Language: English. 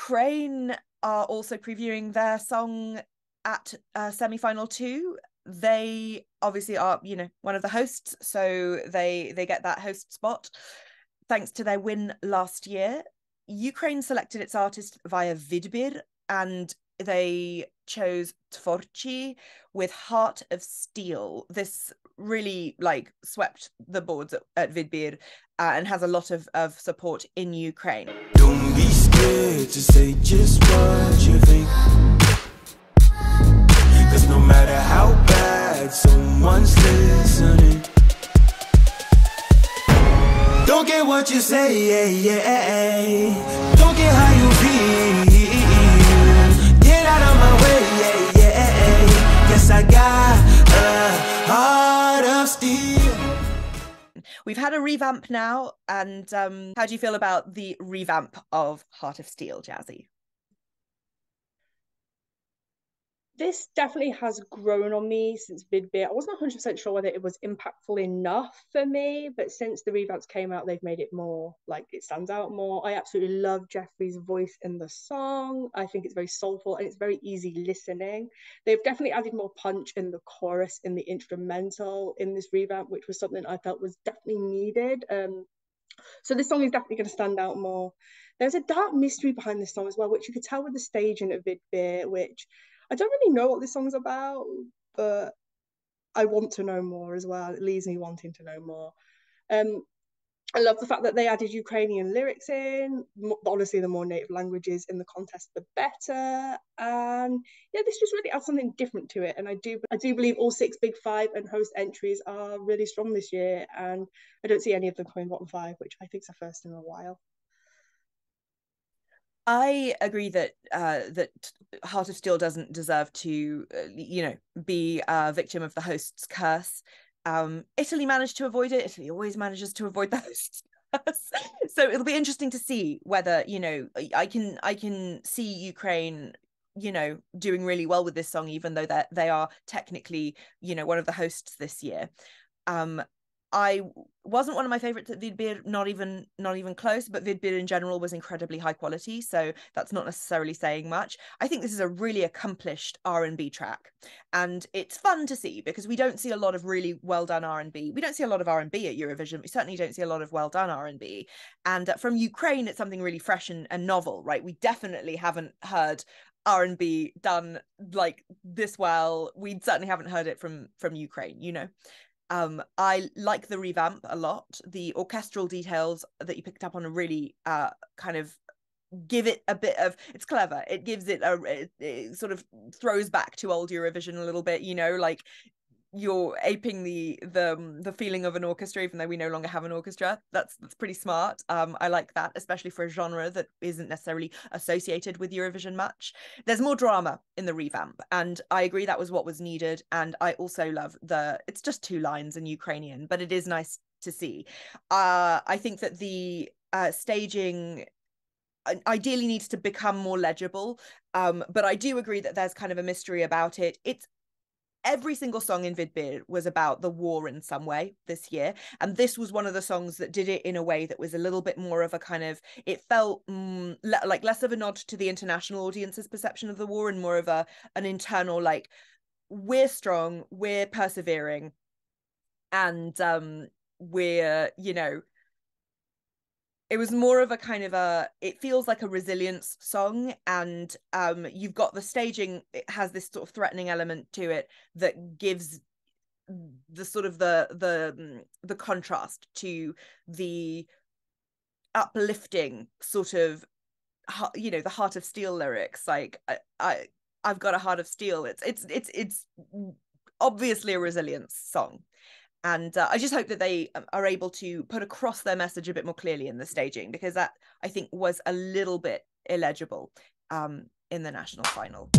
Ukraine are also previewing their song at semi-final 2. They obviously are, you know, one of the hosts, so they get that host spot thanks to their win last year. Ukraine selected its artist via Vidbir, and they chose TVORCHI with Heart of Steel. This really like swept the boards at Vidbir and has a lot of support in Ukraine. Don't be scared to say just what you think, 'cause no matter how bad someone's listening, don't get what you say, don't get how you feel, get out of my way, yes I got a heart of steel. We've had a revamp now, and how do you feel about the revamp of Heart of Steel, Jazzi? This definitely has grown on me since Vidbir. I wasn't 100% sure whether it was impactful enough for me, but since the revamps came out, they've made it more, like, it stands out more. I absolutely love Jeffrey's voice in the song. I think it's very soulful and it's very easy listening. They've definitely added more punch in the chorus, in the instrumental in this revamp, which was something I felt was definitely needed. So this song is definitely going to stand out more. There's a dark mystery behind this song as well, which you could tell with the staging of Vidbir, which I don't really know what this song's about, but I want to know more as well. It leaves me wanting to know more. I love the fact that they added Ukrainian lyrics in. Honestly, the more native languages in the contest, the better. And yeah, this just really adds something different to it. And I do believe all 6 Big 5 and host entries are really strong this year. And I don't see any of them coming bottom 5, which I think is a first in a while. I agree that that Heart of Steel doesn't deserve to, be a victim of the host's curse. Italy managed to avoid it. Italy always manages to avoid the host's curse. So it'll be interesting to see whether, I can see Ukraine, doing really well with this song, even though they are technically, one of the hosts this year. I wasn't one of my favorites at Vidbir, not even close, but Vidbir in general was incredibly high quality, so that's not necessarily saying much. I think this is a really accomplished R&B track, and it's fun to see because we don't see a lot of really well done R&B. We don't see a lot of R&B at Eurovision. We certainly don't see a lot of well done R&B. And from Ukraine, it's something really fresh and novel, right? We definitely haven't heard R&B done like this well. We certainly haven't heard it from Ukraine, I like the revamp a lot. The orchestral details that you picked up on are really kind of give it a bit of, it's clever. It gives it it sort of throws back to old Eurovision a little bit, like you're aping the feeling of an orchestra, even though we no longer have an orchestra. That's pretty smart. I like that, especially for a genre that isn't necessarily associated with Eurovision much. There's more drama in the revamp, and I agree that was what was needed. And I also love it's just 2 lines in Ukrainian, but it is nice to see. I think that the staging ideally needs to become more legible, but I do agree that there's kind of a mystery about it. Every single song in Vidbir was about the war in some way this year. And this was one of the songs that did it in a way that was a little bit more of a kind of, it felt like less of a nod to the international audience's perception of the war and more of an internal, like, we're strong, we're persevering, and we're, it was more of a kind of it feels like a resilience song, and you've got the staging, it has this sort of threatening element to it that gives the sort of the contrast to the uplifting sort of, the Heart of Steel lyrics, like I've got a heart of steel. It's obviously a resilience song. And I just hope that they are able to put across their message a bit more clearly in the staging, because that, I think, was a little bit illegible in the national final.